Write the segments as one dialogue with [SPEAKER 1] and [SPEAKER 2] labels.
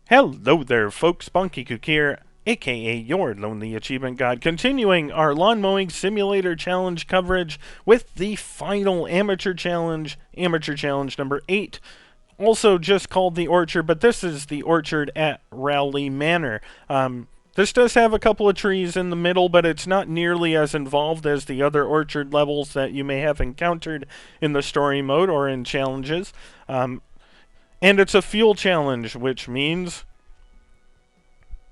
[SPEAKER 1] Hello there, folks. Bonkekook here, aka your Lonely Achievement God, continuing our Lawn Mowing Simulator Challenge coverage with the final Amateur Challenge number 8, also just called the Orchard, but this is the Orchard at Rowley Manor. This does have a couple of trees in the middle, but it's not nearly as involved as the other orchard levels that you may have encountered in the story mode or in challenges. And it's a fuel challenge, which means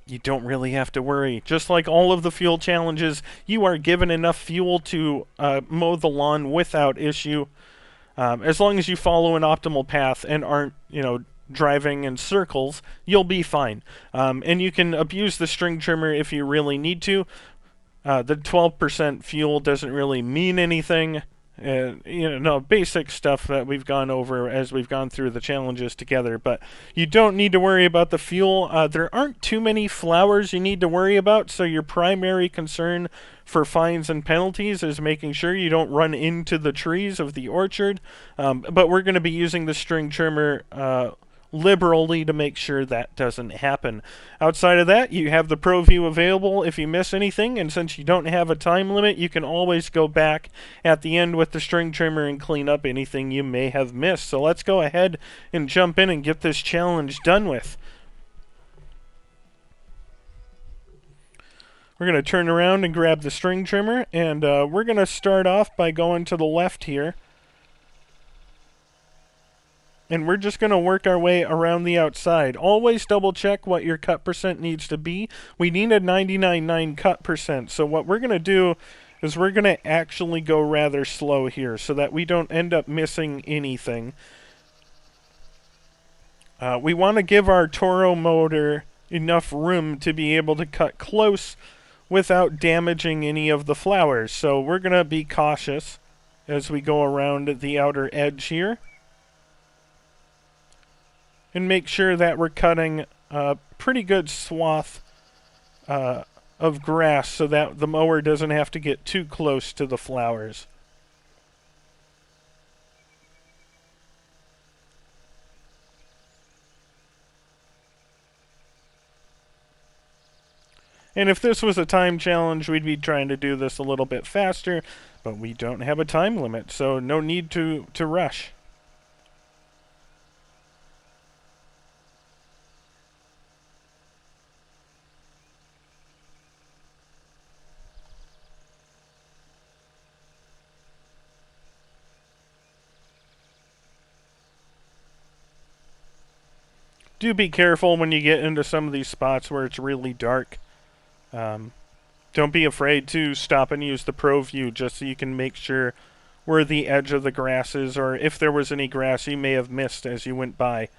[SPEAKER 1] you don't really have to worry. Just like all of the fuel challenges, you are given enough fuel to mow the lawn without issue. As long as you follow an optimal path and aren't, driving in circles, you'll be fine. And you can abuse the string trimmer if you really need to. The 12% fuel doesn't really mean anything. Basic stuff that we've gone over as we've gone through the challenges together, but you don't need to worry about the fuel. There aren't too many flowers you need to worry about, so your primary concern for fines and penalties is making sure you don't run into the trees of the orchard, but we're going to be using the string trimmer liberally to make sure that doesn't happen. Outside of that, you have the Pro View available if you miss anything, and since you don't have a time limit, you can always go back at the end with the string trimmer and clean up anything you may have missed. So let's go ahead and jump in and get this challenge done with. We're going to turn around and grab the string trimmer, and we're going to start off by going to the left here. And we're just going to work our way around the outside. Always double check what your cut percent needs to be. We need a 99.9 cut percent. So what we're going to do is we're going to actually go rather slow here so that we don't end up missing anything. We want to give our Toro motor enough room to be able to cut close without damaging any of the flowers. So we're going to be cautious as we go around the outer edge here. And make sure that we're cutting a pretty good swath of grass so that the mower doesn't have to get too close to the flowers. And if this was a time challenge, we'd be trying to do this a little bit faster, but we don't have a time limit, so no need to rush. Do be careful when you get into some of these spots where it's really dark. Don't be afraid to stop and use the Pro View just so you can make sure where the edge of the grass is, or if there was any grass you may have missed as you went by.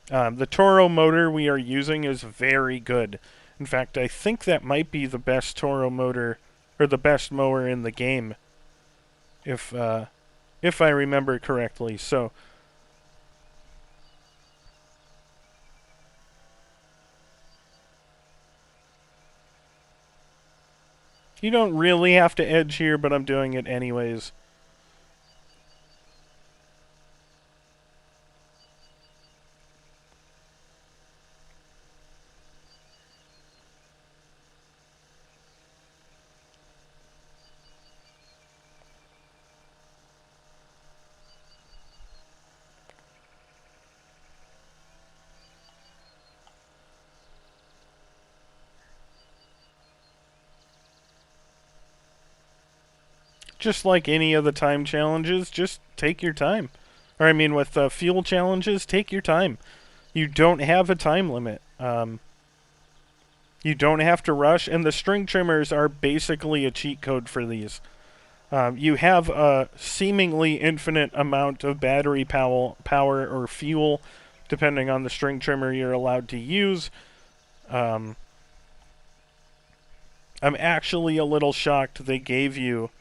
[SPEAKER 1] The Toro motor we are using is very good. In fact, I think that might be the best Toro motor, or the best mower in the game, if I remember correctly. So you don't really have to edge here, but I'm doing it anyways. Just like any of the time challenges, just take your time. Or I mean, with fuel challenges, take your time. You don't have a time limit. You don't have to rush, and the string trimmers are basically a cheat code for these. You have a seemingly infinite amount of battery power or fuel, depending on the string trimmer you're allowed to use. I'm actually a little shocked they gave you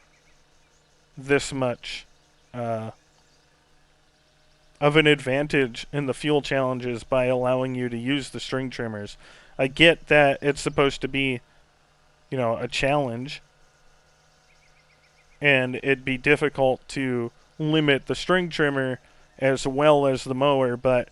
[SPEAKER 1] this much of an advantage in the fuel challenges by allowing you to use the string trimmers. I get that it's supposed to be, a challenge, and it'd be difficult to limit the string trimmer as well as the mower, but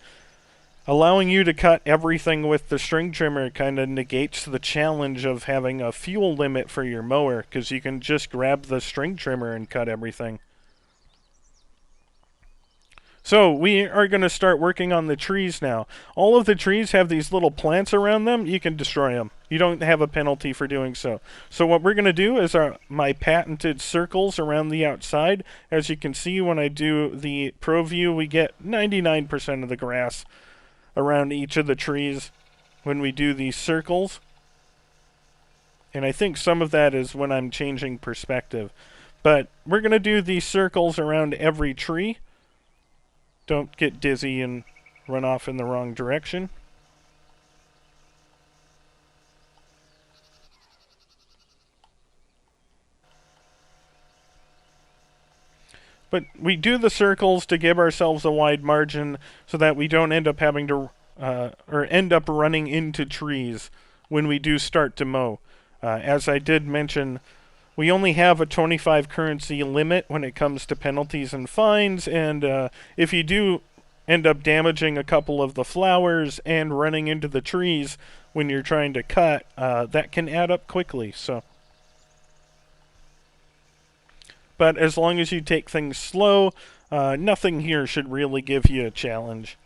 [SPEAKER 1] Allowing you to cut everything with the string trimmer kind of negates the challenge of having a fuel limit for your mower, because you can just grab the string trimmer and cut everything. So we are going to start working on the trees now. All of the trees have these little plants around them. You can destroy them. You don't have a penalty for doing so. So what we're going to do is my patented circles around the outside. As you can see, when I do the Pro View, we get 99% of the grass around each of the trees when we do these circles. And I think some of that is when I'm changing perspective. But we're going to do these circles around every tree. Don't get dizzy and run off in the wrong direction. But we do the circles to give ourselves a wide margin so that we don't end up having to, or end up running into trees when we do start to mow. As I did mention, we only have a 25 currency limit when it comes to penalties and fines, and if you do end up damaging a couple of the flowers and running into the trees when you're trying to cut, that can add up quickly. But as long as you take things slow, nothing here should really give you a challenge.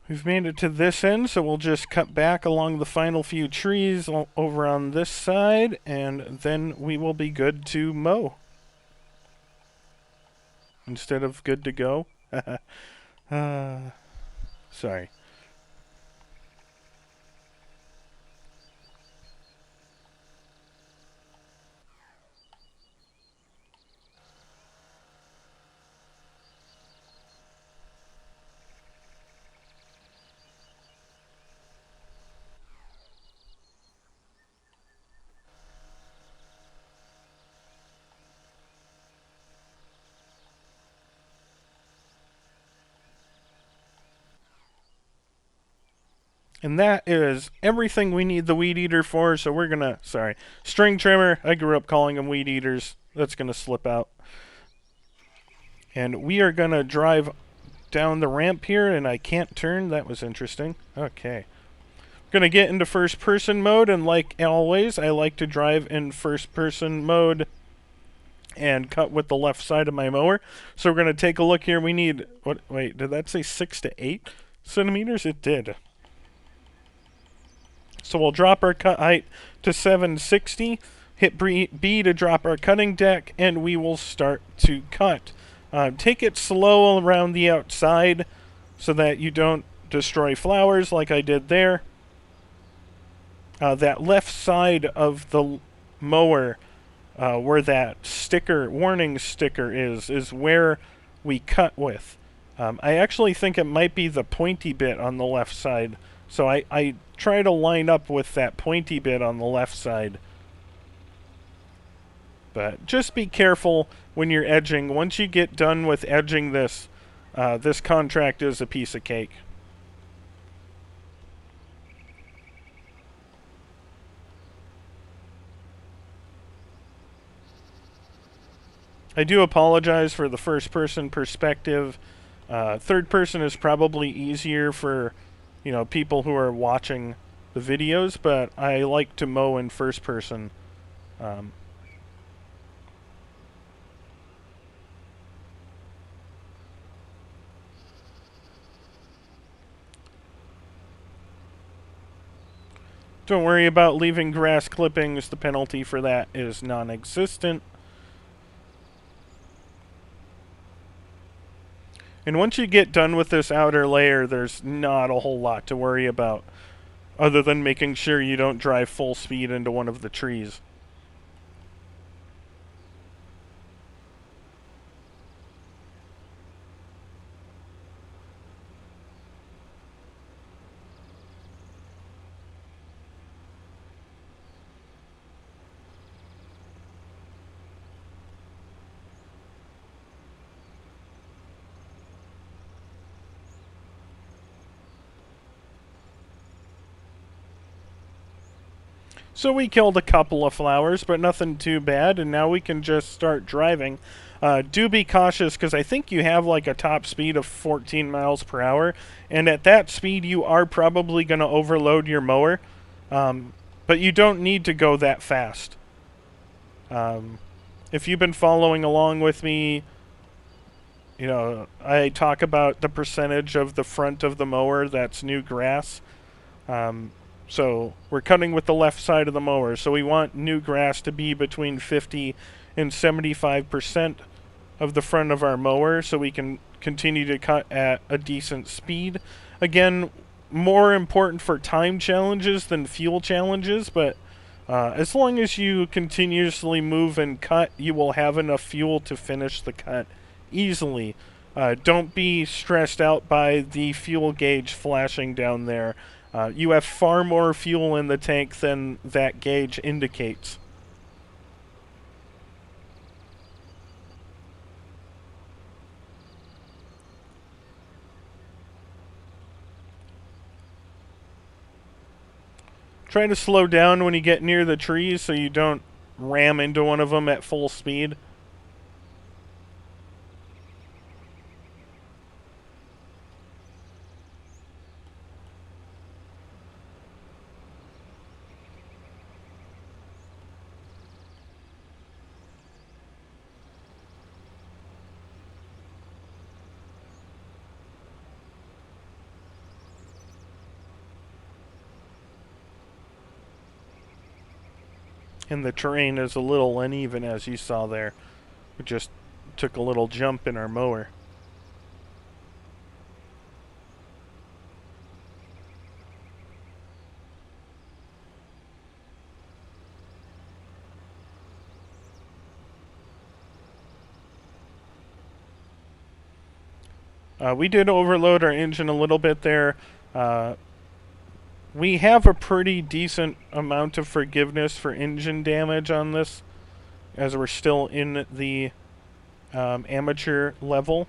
[SPEAKER 1] We've made it to this end, so we'll just cut back along the final few trees over on this side, and then we will be good to mow. Instead of good to go. Sorry. And that is everything we need the weed eater for, so we're gonna, string trimmer, I grew up calling them weed eaters, that's gonna slip out. And we are gonna drive down the ramp here, and I can't turn, that was interesting. Okay. Gonna get into first person mode, and like always, I like to drive in first person mode and cut with the left side of my mower. So we're gonna take a look here, we need, wait, did that say 6 to 8 centimeters? It did. So we'll drop our cut height to 760, hit B to drop our cutting deck, and we will start to cut. Take it slow around the outside so that you don't destroy flowers like I did there. That left side of the mower, where that warning sticker is where we cut with. I actually think it might be the pointy bit on the left side. So I try to line up with that pointy bit on the left side. But just be careful when you're edging. Once you get done with edging this, this contract is a piece of cake. I do apologize for the first person perspective. Third person is probably easier for people who are watching the videos, but I like to mow in first person. Don't worry about leaving grass clippings. The penalty for that is non-existent. And once you get done with this outer layer, there's not a whole lot to worry about, other than making sure you don't drive full speed into one of the trees. So we killed a couple of flowers, but nothing too bad, and now we can just start driving. Do be cautious, because I think you have like a top speed of 14 miles per hour, and at that speed you are probably going to overload your mower, but you don't need to go that fast. If you've been following along with me, you know, I talk about the percentage of the front of the mower that's new grass. So we're cutting with the left side of the mower, so we want new grass to be between 50 and 75% of the front of our mower, so we can continue to cut at a decent speed. Again, more important for time challenges than fuel challenges, but as long as you continuously move and cut, you will have enough fuel to finish the cut easily. Don't be stressed out by the fuel gauge flashing down there. You have far more fuel in the tank than that gauge indicates. Try to slow down when you get near the trees so you don't ram into one of them at full speed. And the terrain is a little uneven, as you saw there. We just took a little jump in our mower. We did overload our engine a little bit there. We have a pretty decent amount of forgiveness for engine damage on this, as we're still in the amateur level.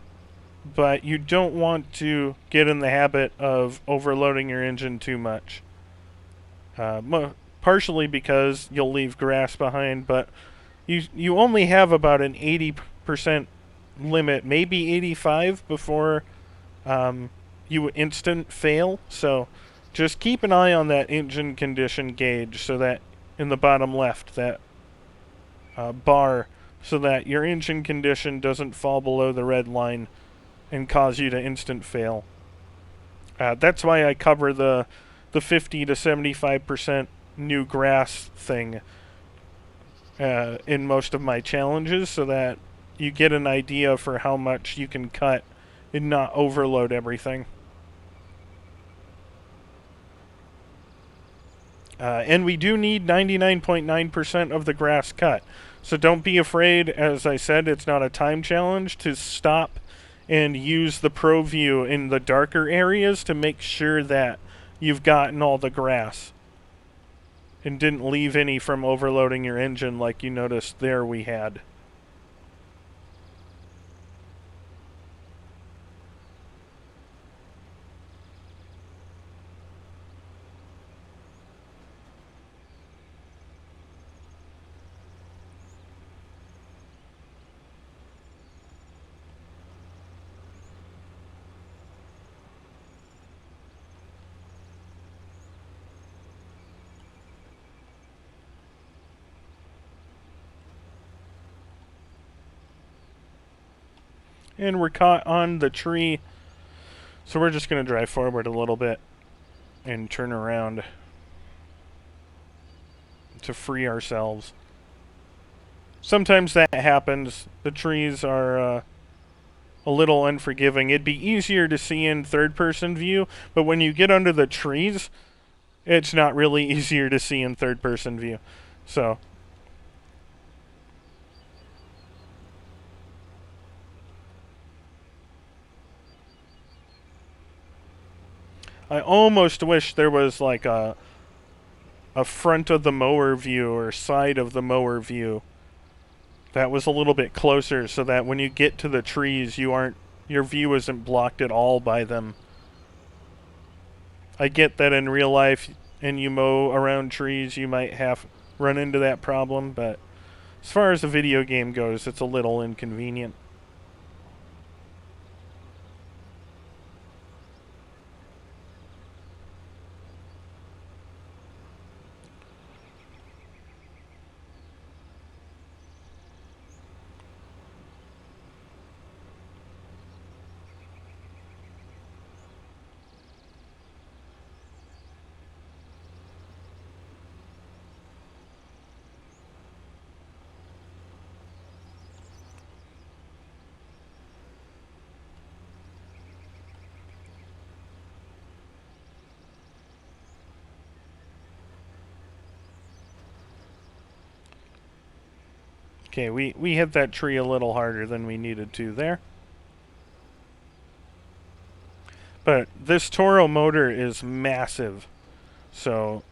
[SPEAKER 1] But you don't want to get in the habit of overloading your engine too much. Partially because you'll leave grass behind, but you only have about an 80% limit, maybe 85 before you instant fail. So just keep an eye on that engine condition gauge, so that in the bottom left, that bar, so that your engine condition doesn't fall below the red line and cause you to instant fail. That's why I cover the 50 to 75% new grass thing in most of my challenges, so that you get an idea for how much you can cut and not overload everything. And we do need 99.9% of the grass cut. So don't be afraid, as I said, it's not a time challenge, to stop and use the Pro View in the darker areas to make sure that you've gotten all the grass and didn't leave any from overloading your engine like you noticed there we had. And we're caught on the tree, so we're just going to drive forward a little bit and turn around. to free ourselves. Sometimes that happens. The trees are a little unforgiving. It'd be easier to see in third-person view, but when you get under the trees, it's not really easier to see in third-person view. So I almost wish there was like a front of the mower view or side of the mower view that was a little bit closer, so that when you get to the trees, your view isn't blocked at all by them. I get that in real life and you mow around trees, you might have run into that problem, but as far as the video game goes, it's a little inconvenient. Okay, we hit that tree a little harder than we needed to there. But this Toro motor is massive, so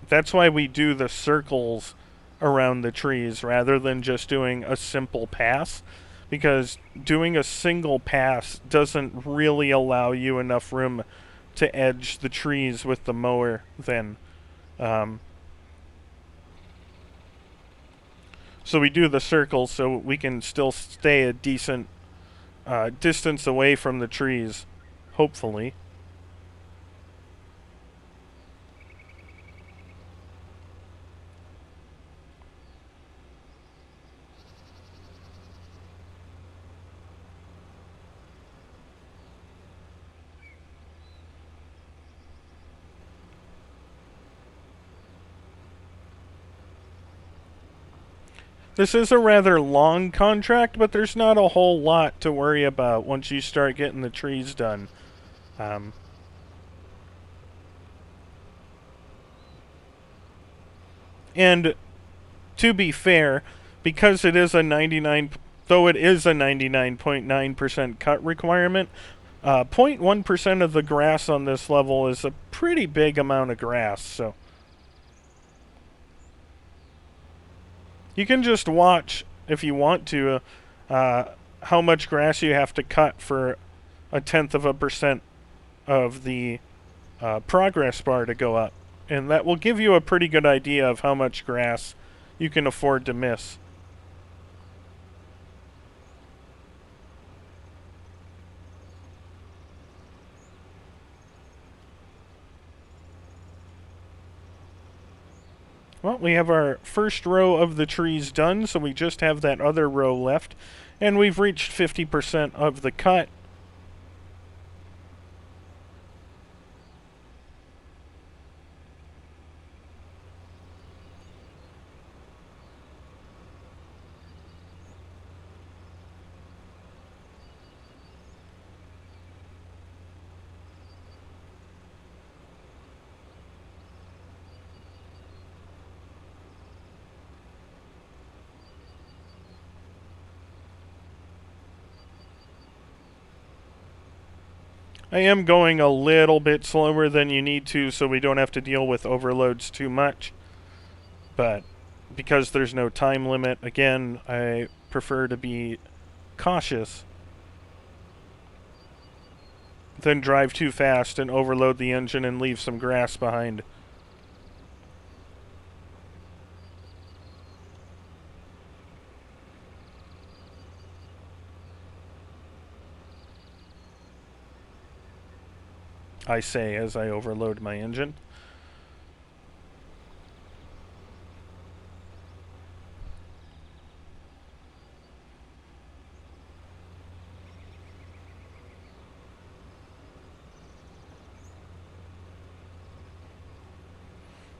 [SPEAKER 1] that's why we do the circles around the trees rather than just doing a simple pass, because doing a single pass doesn't really allow you enough room to edge the trees with the mower then. So we do the circles so we can still stay a decent distance away from the trees, hopefully. This is a rather long contract, but there's not a whole lot to worry about once you start getting the trees done. And to be fair, because it is a 99.9% cut requirement, 0.1% of the grass on this level is a pretty big amount of grass, so you can just watch, if you want to, how much grass you have to cut for 0.1% of the progress bar to go up. And that will give you a pretty good idea of how much grass you can afford to miss. Well, we have our first row of the trees done, so we just have that other row left. And we've reached 50% of the cut. I am going a little bit slower than you need to so we don't have to deal with overloads too much. But because there's no time limit, again, I prefer to be cautious than drive too fast and overload the engine and leave some grass behind. I say as I overload my engine.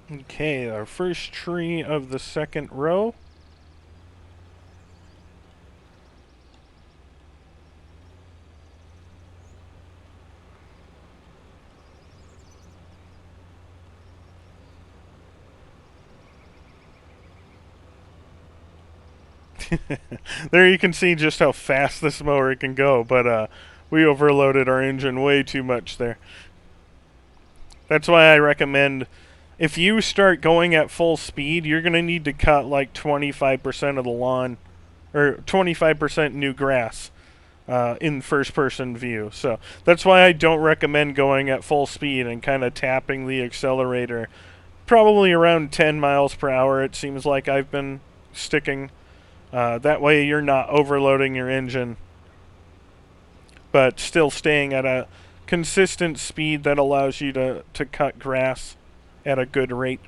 [SPEAKER 1] Okay, our first tree of the second row. There you can see just how fast this mower can go, but we overloaded our engine way too much there. That's why I recommend, if you start going at full speed, you're going to need to cut like 25% of the lawn, or 25% new grass in first-person view. So that's why I don't recommend going at full speed and kind of tapping the accelerator. Probably around 10 miles per hour, it seems like I've been sticking. That way you're not overloading your engine, but still staying at a consistent speed that allows you to cut grass at a good rate.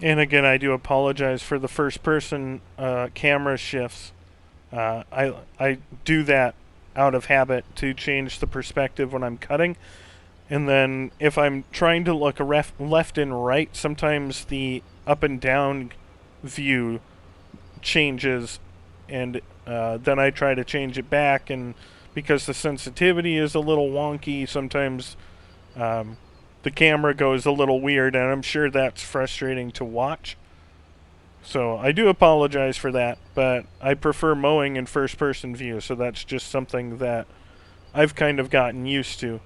[SPEAKER 1] And again, I do apologize for the first-person camera shifts. I do that out of habit to change the perspective when I'm cutting. And then if I'm trying to look left and right, sometimes the up and down view changes, and then I try to change it back. And because the sensitivity is a little wonky, sometimes the camera goes a little weird, and I'm sure that's frustrating to watch. So I do apologize for that, but I prefer mowing in first-person view, so that's just something that I've kind of gotten used to.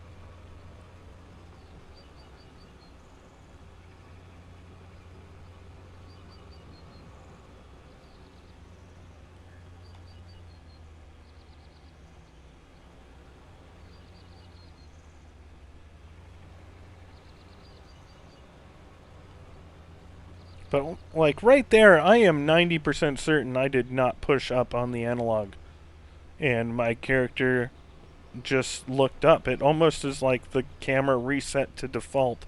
[SPEAKER 1] But, like, right there, I am 90% certain I did not push up on the analog. And my character just looked up. It almost is like the camera reset to default.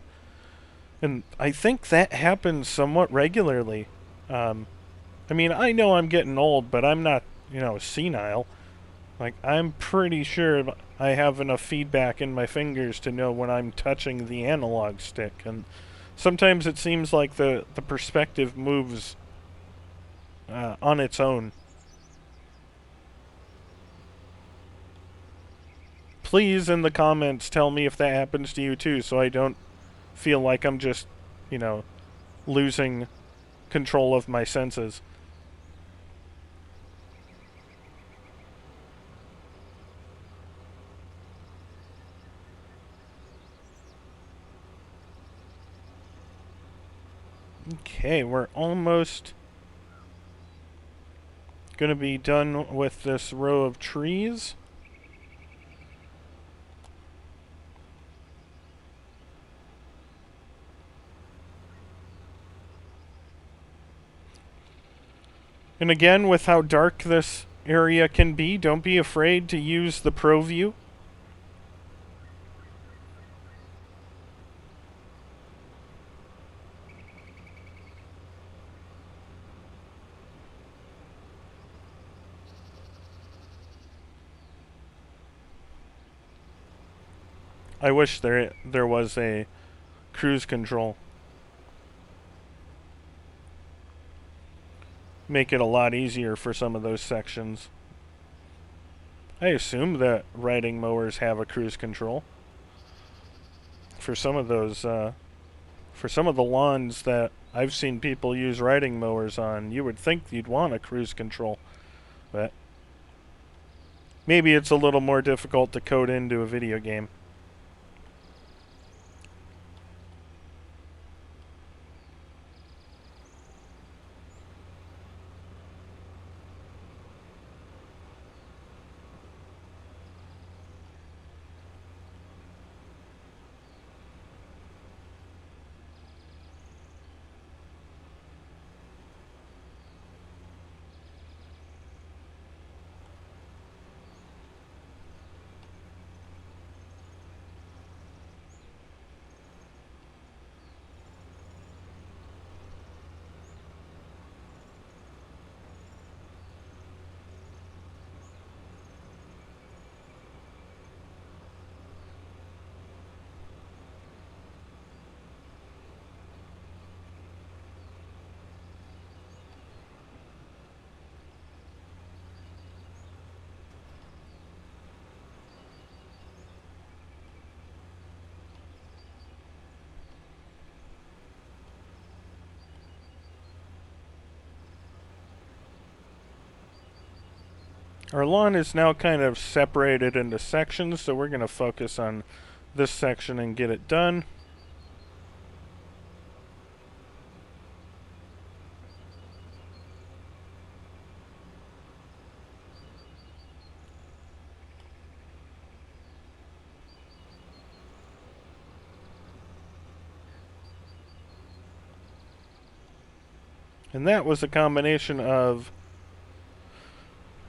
[SPEAKER 1] And I think that happens somewhat regularly. I mean, I know I'm getting old, but I'm not, senile. Like, I'm pretty sure I have enough feedback in my fingers to know when I'm touching the analog stick. And sometimes it seems like the perspective moves on its own. Please, in the comments, tell me if that happens to you too, so I don't feel like I'm just, losing control of my senses. Okay, we're almost gonna be done with this row of trees. And again, with how dark this area can be, don't be afraid to use the Pro View. I wish there was a cruise control. Make it a lot easier for some of those sections. I assume that riding mowers have a cruise control. For some of those, for some of the lawns that I've seen people use riding mowers on, you would think you'd want a cruise control. But maybe it's a little more difficult to code into a video game. Our lawn is now kind of separated into sections, so we're going to focus on this section and get it done. And that was a combination of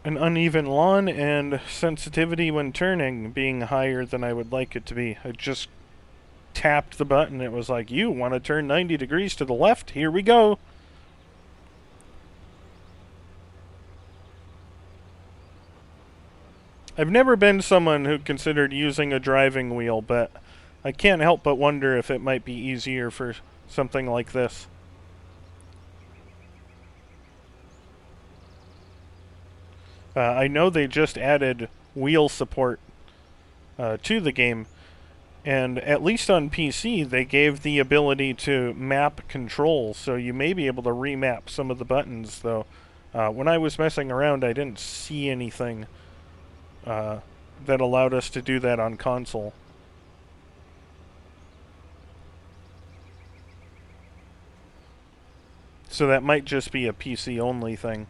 [SPEAKER 1] an uneven lawn and sensitivity when turning being higher than I would like it to be. I just tapped the button. It was like, you want to turn 90 degrees to the left? Here we go. I've never been someone who considered using a driving wheel, but I can't help but wonder if it might be easier for something like this. I know they just added wheel support to the game, and at least on PC they gave the ability to map controls, so you may be able to remap some of the buttons, though when I was messing around I didn't see anything that allowed us to do that on console. So that might just be a PC only thing.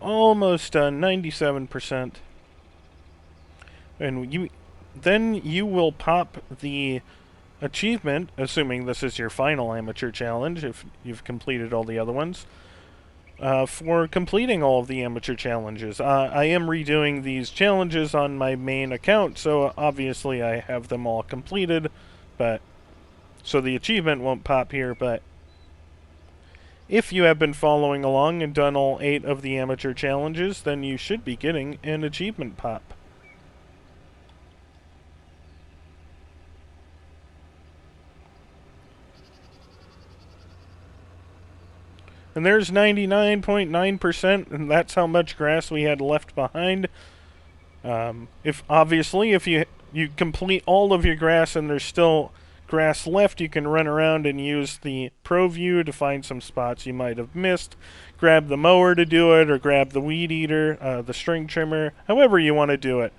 [SPEAKER 1] Almost done, 97%. And then you will pop the achievement, assuming this is your final amateur challenge, if you've completed all the other ones, for completing all of the amateur challenges. I am redoing these challenges on my main account, so obviously I have them all completed, but so the achievement won't pop here, but if you have been following along and done all 8 of the amateur challenges, then you should be getting an achievement pop. And there's 99.9%, and that's how much grass we had left behind. If you complete all of your grass and there's still grass left, you can run around and use the Pro View to find some spots you might have missed. Grab the mower to do it, or grab the weed eater, the string trimmer, however you want to do it.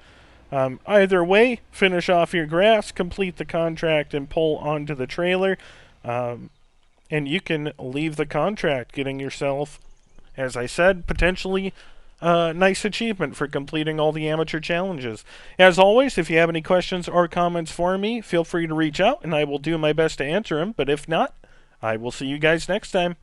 [SPEAKER 1] Either way, finish off your grass, complete the contract, and pull onto the trailer. And you can leave the contract, getting yourself, as I said, potentially a nice achievement for completing all the amateur challenges. As always, if you have any questions or comments for me, feel free to reach out, and I will do my best to answer them. But if not, I will see you guys next time.